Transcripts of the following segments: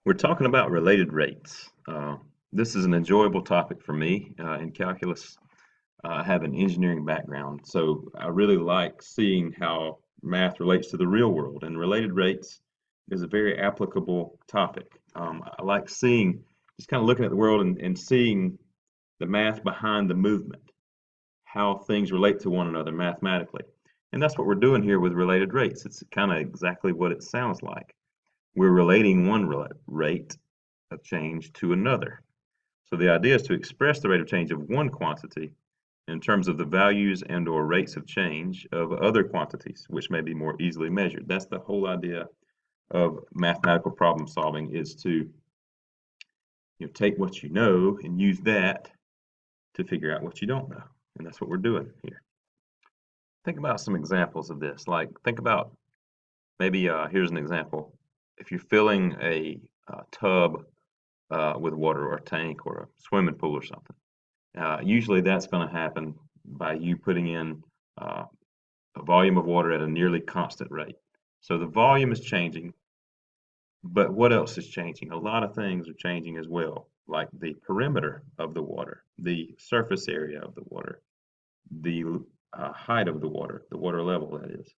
We're talking about related rates. This is an enjoyable topic for me in calculus. I have an engineering background, so I really like seeing how math relates to the real world, and related rates is a very applicable topic. I like seeing, just kind of looking at the world and seeing the math behind the movement, how things relate to one another mathematically. And that's what we're doing here with related rates. It's kind of exactly what it sounds like. We're relating one rate of change to another. So the idea is to express the rate of change of one quantity in terms of the values and or rates of change of other quantities, which may be more easily measured. That's the whole idea of mathematical problem solving, is to take what you know and use that to figure out what you don't know. And that's what we're doing here. Think about some examples of this. Like, think about maybe here's an example. If you're filling a tub with water, or a tank, or a swimming pool or something, usually that's going to happen by you putting in a volume of water at a nearly constant rate. So the volume is changing, but what else is changing? A lot of things are changing as well, like the perimeter of the water, the surface area of the water, the height of the water level, that is.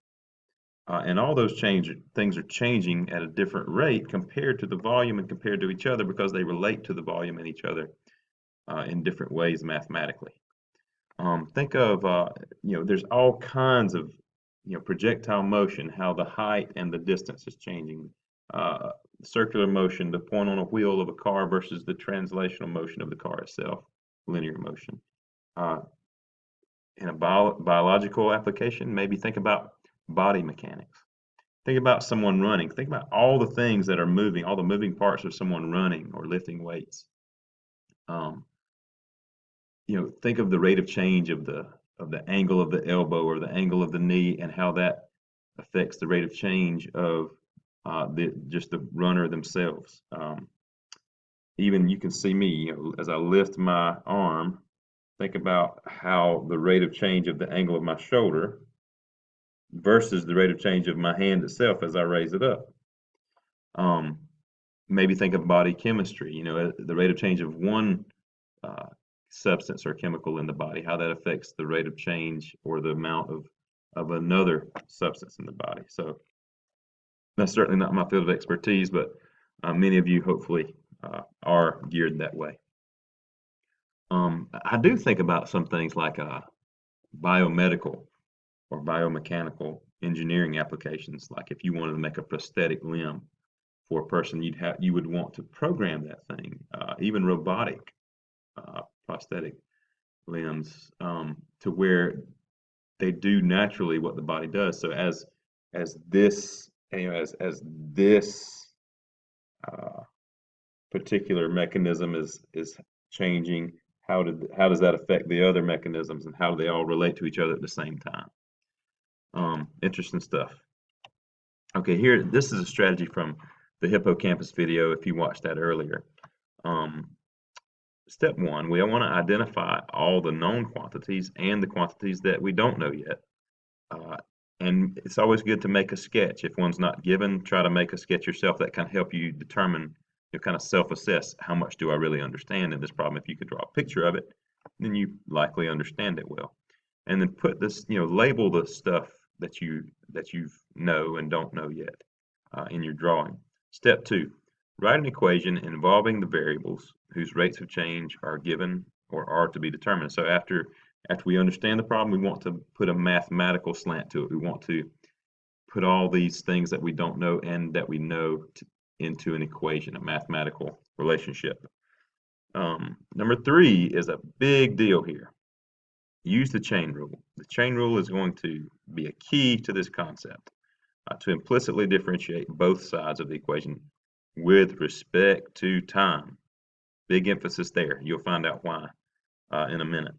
And all those things are changing at a different rate compared to the volume and compared to each other, because they relate to the volume and each other in different ways mathematically. Think of, there's all kinds of, projectile motion, how the height and the distance is changing. Circular motion, the point on a wheel of a car versus the translational motion of the car itself, linear motion. In a biological application, maybe think about body mechanics. Think about someone running. Think about all the things that are moving, all the moving parts of someone running or lifting weights. Think of the rate of change of the angle of the elbow or the angle of the knee, and how that affects the rate of change of just the runner themselves. Even you can see me, as I lift my arm. Think about how the rate of change of the angle of my shoulder versus the rate of change of my hand itself as I raise it up. Maybe think of body chemistry, the rate of change of one substance or chemical in the body, how that affects the rate of change or the amount of another substance in the body. So that's certainly not my field of expertise, but many of you hopefully are geared that way. I do think about some things like biomedical or biomechanical engineering applications. Like if you wanted to make a prosthetic limb for a person, you would want to program that thing. Even robotic prosthetic limbs, to where they do naturally what the body does. So as this particular mechanism is changing, how does that affect the other mechanisms, and how do they all relate to each other at the same time? Interesting stuff. Okay, here, this is a strategy from the hippocampus video, if you watched that earlier. Step one, we want to identify all the known quantities and the quantities that we don't know yet. And it's always good to make a sketch. If one's not given, try to make a sketch yourself. That can help you determine, kind of self-assess, how much do I really understand in this problem. If you could draw a picture of it, then you likely understand it well. And then put this, label the stuff that you know and don't know yet in your drawing. Step two, write an equation involving the variables whose rates of change are given or are to be determined. So after we understand the problem, we want to put a mathematical slant to it. We want to put all these things that we don't know and that we know into an equation, a mathematical relationship. Number three is a big deal here. Use the chain rule. The chain rule is going to be a key to this concept, to implicitly differentiate both sides of the equation with respect to time. Big emphasis there. You'll find out why in a minute.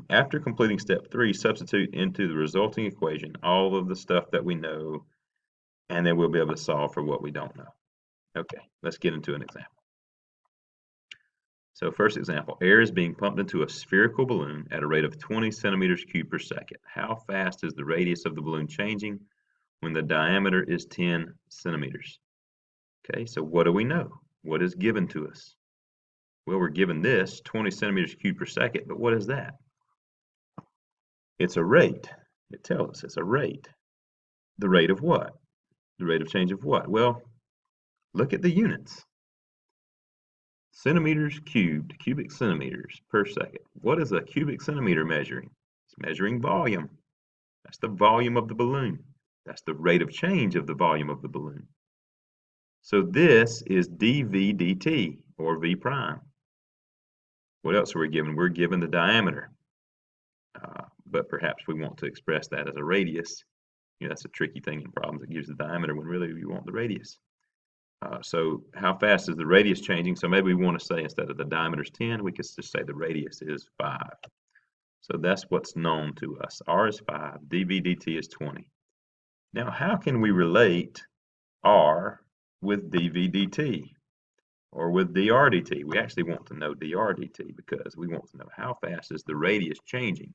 After completing step three, substitute into the resulting equation all of the stuff that we know, and then we'll be able to solve for what we don't know. Okay, let's get into an example. So first example, air is being pumped into a spherical balloon at a rate of 20 centimeters cubed per second. How fast is the radius of the balloon changing when the diameter is 10 centimeters? Okay, so what do we know? What is given to us? Well, we're given this 20 centimeters cubed per second, but what is that? It's a rate. It tells us it's a rate. The rate of what? The rate of change of what? Well, look at the units. Centimeters cubed, cubic centimeters per second. What is a cubic centimeter measuring? It's measuring volume. That's the volume of the balloon. That's the rate of change of the volume of the balloon. So this is dV dt, or V prime. What else are we given? We're given the diameter. But perhaps we want to express that as a radius. That's a tricky thing in problems. It gives the diameter when really we want the radius. So how fast is the radius changing? So maybe we want to say instead of the diameter is 10, we could just say the radius is 5. So that's what's known to us. R is 5, dV dt is 20. Now, how can we relate R with dV dt or with dr dt? We actually want to know dr dt because we want to know how fast is the radius changing.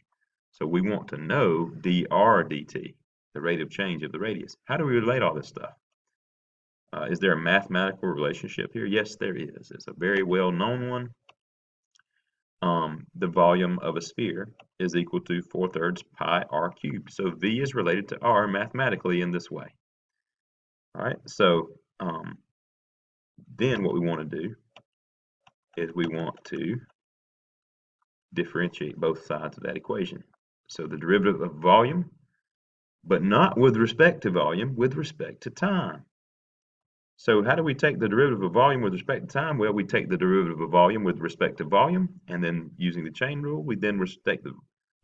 So we want to know dr dt, the rate of change of the radius. How do we relate all this stuff? Is there a mathematical relationship here? Yes, there is. It's a very well-known one. The volume of a sphere is equal to 4/3 pi r cubed. So V is related to R mathematically in this way. All right, so then what we want to do is we want to differentiate both sides of that equation. So the derivative of volume, but not with respect to volume, with respect to time. So how do we take the derivative of volume with respect to time? Well, we take the derivative of volume with respect to volume, and then using the chain rule, we then take the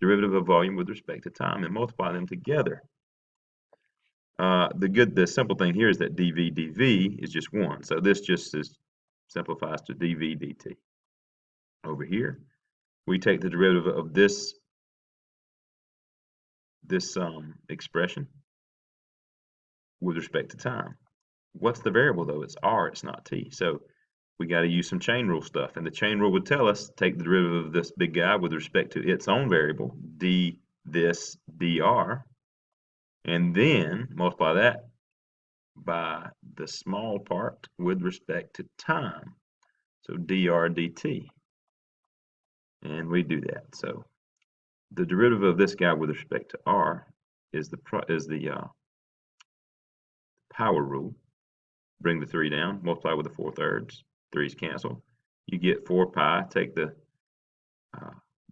derivative of volume with respect to time and multiply them together. The simple thing here is that dV dV is just 1. So this just simplifies to dV dt. Over here, we take the derivative of this expression with respect to time. What's the variable though? It's r, it's not t. So we got to use some chain rule stuff. And the chain rule would tell us take the derivative of this big guy with respect to its own variable, d this dr, and then multiply that by the small part with respect to time. So dr dt. And we do that. So the derivative of this guy with respect to r is the power rule. Bring the 3 down, multiply with the 4/3. 3's cancel. You get 4 pi. Take the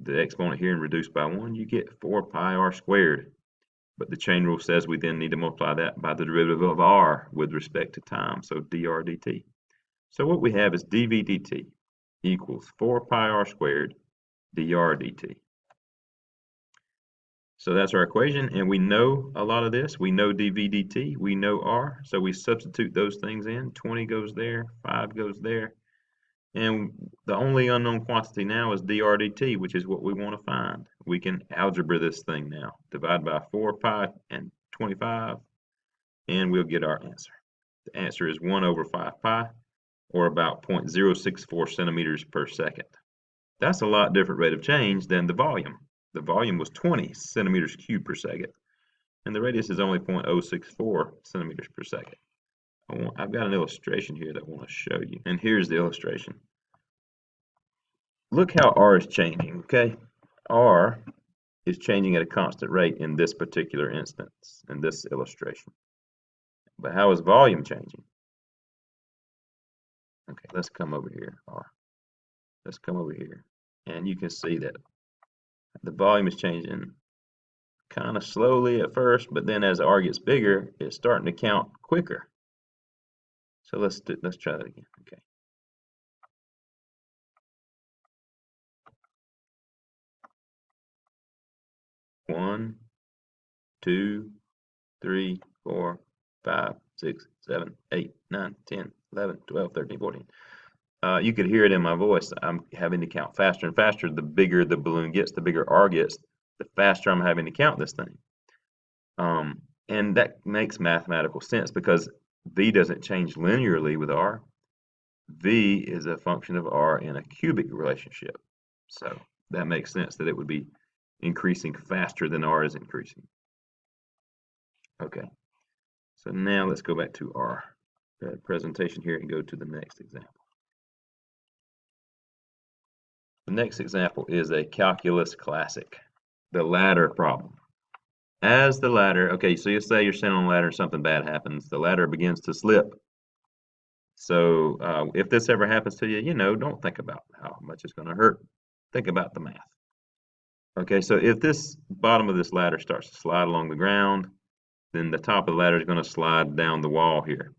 exponent here and reduce by 1. You get 4 pi r squared. But the chain rule says we then need to multiply that by the derivative of r with respect to time. So dr dt. So what we have is dV dt equals 4 pi r squared dr dt. So that's our equation, and we know a lot of this. We know dV dt, we know r, so we substitute those things in. 20 goes there, 5 goes there, and the only unknown quantity now is dr dt, which is what we want to find. We can algebra this thing now. Divide by 4 pi and 25, and we'll get our answer. The answer is 1/5 pi, or about 0.064 centimeters per second. That's a lot different rate of change than the volume. The volume was 20 centimeters cubed per second, and the radius is only 0.064 centimeters per second. I've got an illustration here that I want to show you, and here's the illustration. Look how R is changing, okay? R is changing at a constant rate in this particular instance, in this illustration. But how is volume changing? Okay, let's come over here, R. Let's come over here, and you can see that the volume is changing kind of slowly at first, but then as R gets bigger, it's starting to count quicker. So let's try that again. Okay. One, 2, 3, 4, 5, 6, 7, 8, 9, 10, 11, 12, 13, 14. You could hear it in my voice. I'm having to count faster and faster. The bigger the balloon gets, the bigger R gets, the faster I'm having to count this thing. And that makes mathematical sense because V doesn't change linearly with R. V is a function of R in a cubic relationship. So that makes sense that it would be increasing faster than R is increasing. Okay, so now let's go back to R. presentation here and go to the next example. The next example is a calculus classic, the ladder problem. As the ladder, okay, so you say you're standing on a ladder and something bad happens, the ladder begins to slip. So if this ever happens to you, don't think about how much it's going to hurt. Think about the math. Okay, so if this bottom of this ladder starts to slide along the ground, then the top of the ladder is going to slide down the wall here.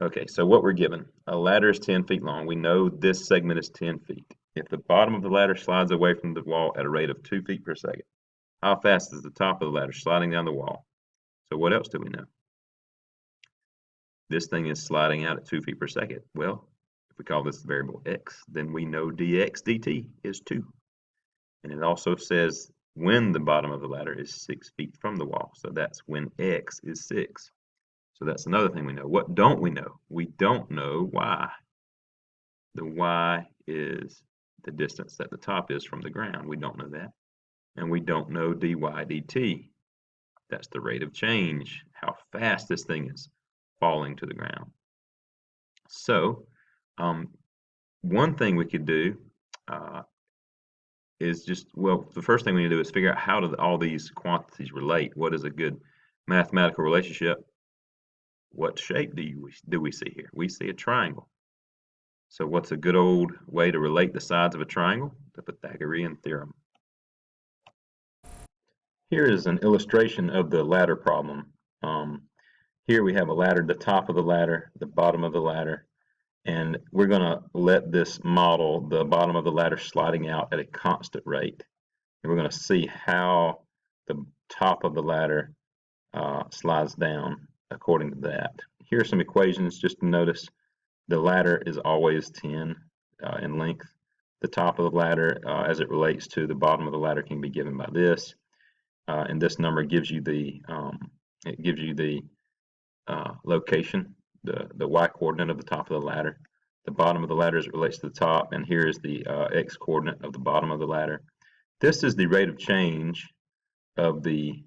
Okay, so what we're given, a ladder is 10 feet long. We know this segment is 10 feet. If the bottom of the ladder slides away from the wall at a rate of 2 feet per second, how fast is the top of the ladder sliding down the wall? So what else do we know? This thing is sliding out at 2 feet per second. Well, if we call this the variable x, then we know dx dt is 2. And it also says when the bottom of the ladder is 6 feet from the wall. So that's when x is 6. So that's another thing we know. What don't we know? We don't know y. The y is the distance that the top is from the ground. We don't know that. And we don't know dy dt. That's the rate of change, how fast this thing is falling to the ground. So one thing we could do is the first thing we need to do is figure out how do all these quantities relate. What is a good mathematical relationship? What shape do we see here? We see a triangle. So what's a good old way to relate the sides of a triangle? The Pythagorean theorem. Here is an illustration of the ladder problem. Here we have a ladder, the top of the ladder, the bottom of the ladder, and we're going to let this model the bottom of the ladder sliding out at a constant rate. And we're going to see how the top of the ladder slides down according to that. Here are some equations just to notice. The ladder is always 10 in length. The top of the ladder as it relates to the bottom of the ladder can be given by this. And this number gives you the location, the y coordinate of the top of the ladder. The bottom of the ladder as it relates to the top, and here is the x coordinate of the bottom of the ladder. This is the rate of change of the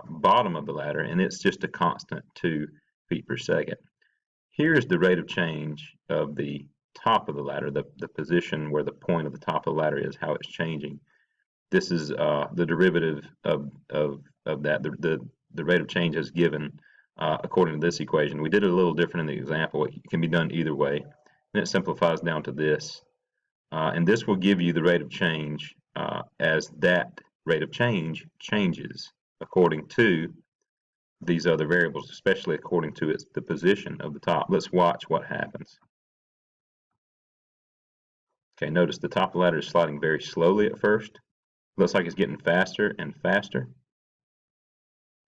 bottom of the ladder, and it's just a constant 2 feet per second. Here's the rate of change of the top of the ladder, the position where the point of the top of the ladder is, how it's changing. This is the derivative of that. The rate of change is given according to this equation. We did it a little different in the example. It can be done either way, and it simplifies down to this. And this will give you the rate of change as that rate of change changes according to these other variables, especially according to the position of the top. Let's watch what happens. Okay, notice the top of the ladder is sliding very slowly at first. Looks like it's getting faster and faster.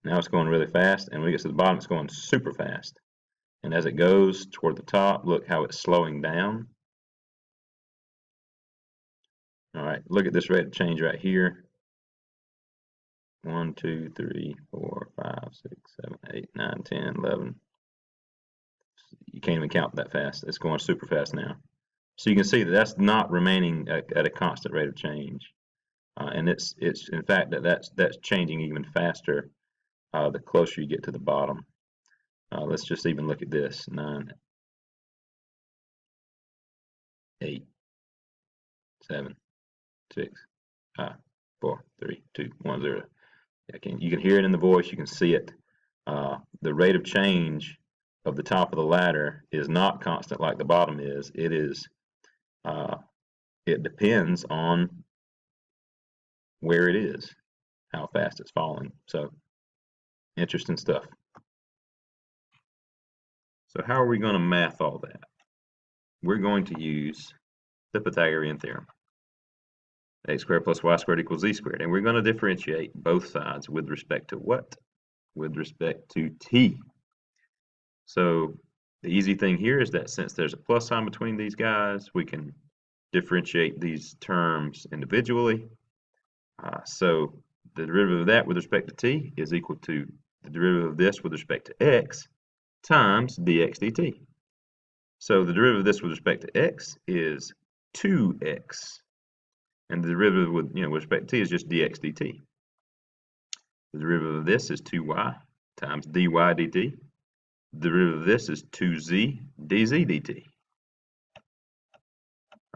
Now it's going really fast, and when it gets to the bottom, it's going super fast. And as it goes toward the top, look how it's slowing down. All right, look at this rate of change right here. 1, 2, 3, 4, 5, 6, 7, 8, 9, 10, 11. You can't even count that fast. It's going super fast now. So you can see that that's not remaining at a constant rate of change. And it's in fact that's changing even faster the closer you get to the bottom. Let's just even look at this. 9, 8, 7, 6, 5, 4, 3, 2, 1, 0. You can hear it in the voice. You can see it. The rate of change of the top of the ladder is not constant like the bottom is. It is. It depends on where it is, how fast it's falling. So interesting stuff. So how are we going to math all that? We're going to use the Pythagorean theorem. X squared plus y squared equals z squared. And we're going to differentiate both sides with respect to what? With respect to t. So the easy thing here is that since there's a plus sign between these guys, we can differentiate these terms individually. So the derivative of that with respect to t is equal to the derivative of this with respect to x times dx dt. So the derivative of this with respect to x is 2x. And the derivative with respect to t is just dx dt. The derivative of this is 2y times dy dt. The derivative of this is 2z dz dt.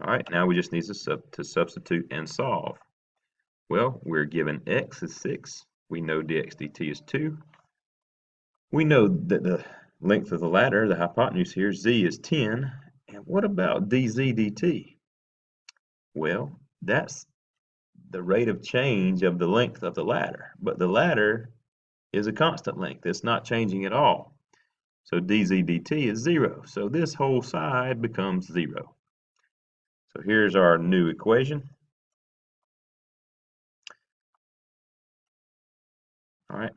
All right, now we just need to substitute and solve. Well, we're given x is 6. We know dx dt is 2. We know that the length of the ladder, the hypotenuse here, z is 10. And what about dz dt? Well, that's the rate of change of the length of the ladder. But the ladder is a constant length. It's not changing at all. So dz dt is 0. So this whole side becomes 0. So here's our new equation. All right,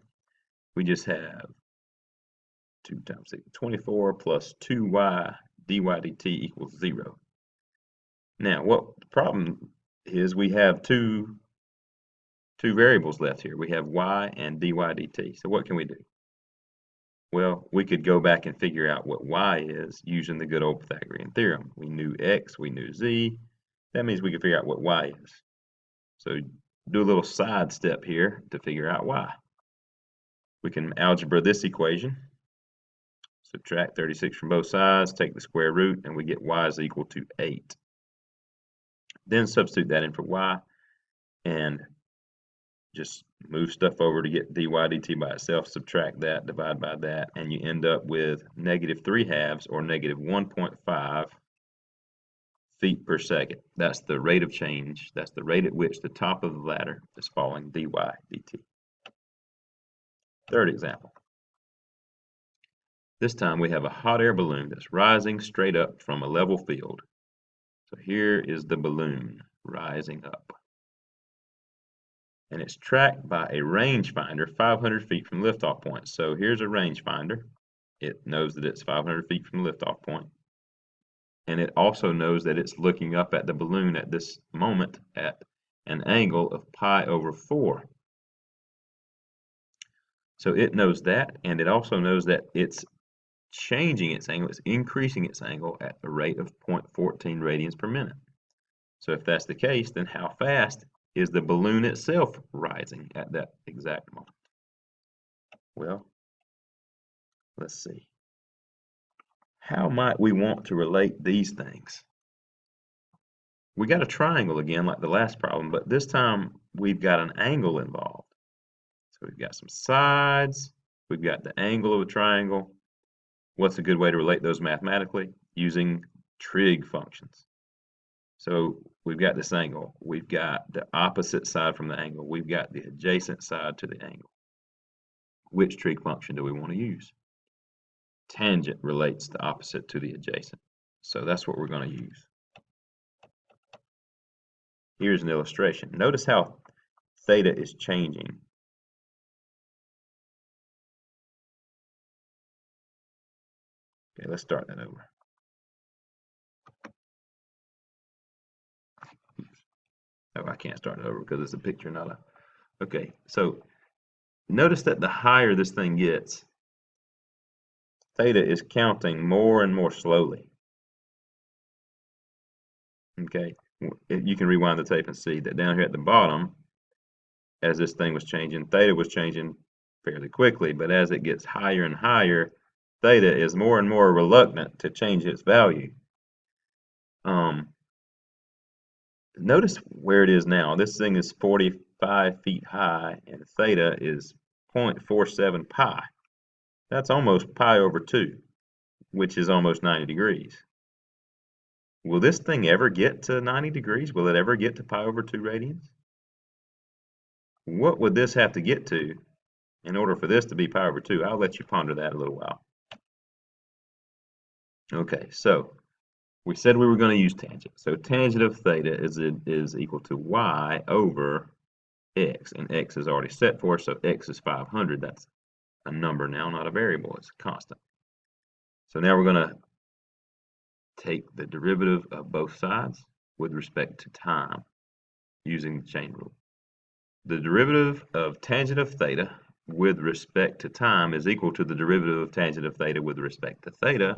we just have 2 times 6, 24 plus 2y dy dt equals 0. Now, what the problem is, we have two variables left here. We have y and dy dt. So what can we do? Well, we could go back and figure out what y is using the good old Pythagorean theorem. We knew x, we knew z. That means we can figure out what y is. So do a little side step here to figure out y. We can algebra this equation. Subtract 36 from both sides, take the square root, and we get y is equal to 8. Then substitute that in for y, and just move stuff over to get dy dt by itself, subtract that, divide by that, and you end up with -3/2 or -1.5 feet per second. That's the rate of change. That's the rate at which the top of the ladder is falling, dy dt. Third example. This time we have a hot air balloon that's rising straight up from a level field. So here is the balloon rising up. And it's tracked by a rangefinder 500 feet from liftoff point. So here's a rangefinder. It knows that it's 500 feet from the liftoff point. And it also knows that it's looking up at the balloon at this moment at an angle of pi/4. So it knows that, and it also knows that it's changing its angle, it's increasing its angle at the rate of 0.14 radians per minute. So if that's the case, then how fast is the balloon itself rising at that exact moment? Well, let's see. How might we want to relate these things? We got a triangle again like the last problem, but this time we've got an angle involved. So we've got some sides, we've got the angle of a triangle. What's a good way to relate those mathematically? Using trig functions. So we've got this angle, we've got the opposite side from the angle, we've got the adjacent side to the angle. Which trig function do we want to use? Tangent relates the opposite to the adjacent. So that's what we're going to use. Here's an illustration. Notice how theta is changing. Okay, let's start that over. Oh, I can't start it over because it's a picture, not a... Okay, so notice that the higher this thing gets, theta is counting more and more slowly. Okay, you can rewind the tape and see that down here at the bottom, as this thing was changing, theta was changing fairly quickly, but as it gets higher and higher, theta is more and more reluctant to change its value. Notice where it is now. This thing is 45 feet high, and theta is 0.47 pi. That's almost pi/2, which is almost 90 degrees. Will this thing ever get to 90 degrees? Will it ever get to pi/2 radians? What would this have to get to in order for this to be pi/2? I'll let you ponder that a little while. Okay, so we said we were going to use tangent. So tangent of theta is equal to y over x, and x is already set for us, so x is 500. That's a number now, not a variable. It's a constant. So now we're going to take the derivative of both sides with respect to time using the chain rule. The derivative of tangent of theta with respect to time is equal to the derivative of tangent of theta with respect to theta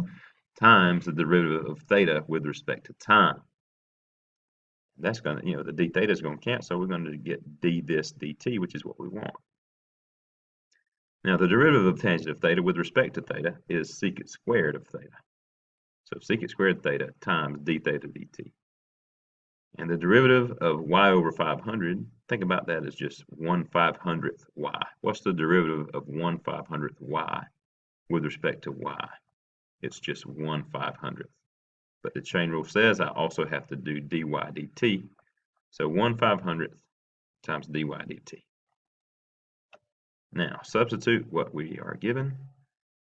times the derivative of theta with respect to time. That's going to, the d theta is going to cancel. We're going to get d this dt, which is what we want. Now, the derivative of tangent of theta with respect to theta is secant squared of theta. So secant squared theta times d theta dt. And the derivative of y over 500, think about that as just 1/500th y. What's the derivative of 1/500th y with respect to y? It's just 1/500th. But the chain rule says I also have to do dy dt. So 1/500th times dy dt. Now, substitute what we are given.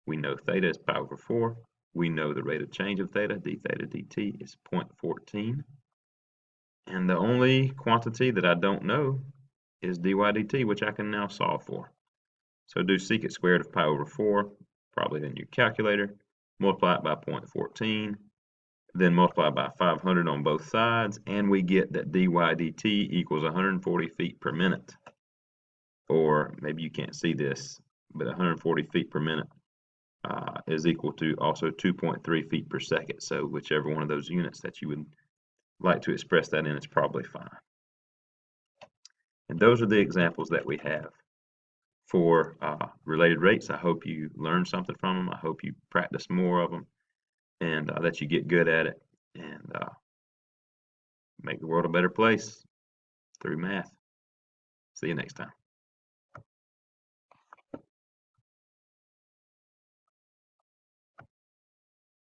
We know theta is pi over 4. We know the rate of change of theta, d theta dt, is 0.14. And the only quantity that I don't know is dy dt, which I can now solve for. So do secant squared of pi over 4, probably in your calculator, multiply it by 0.14, then multiply by 500 on both sides, and we get that dy dt equals 140 feet per minute. Or maybe you can't see this, but 140 feet per minute is equal to also 2.3 feet per second. So whichever one of those units that you would like to express that in is probably fine. And those are the examples that we have for related rates. I hope you learned something from them. I hope you practice more of them and that you get good at it and make the world a better place through math. See you next time.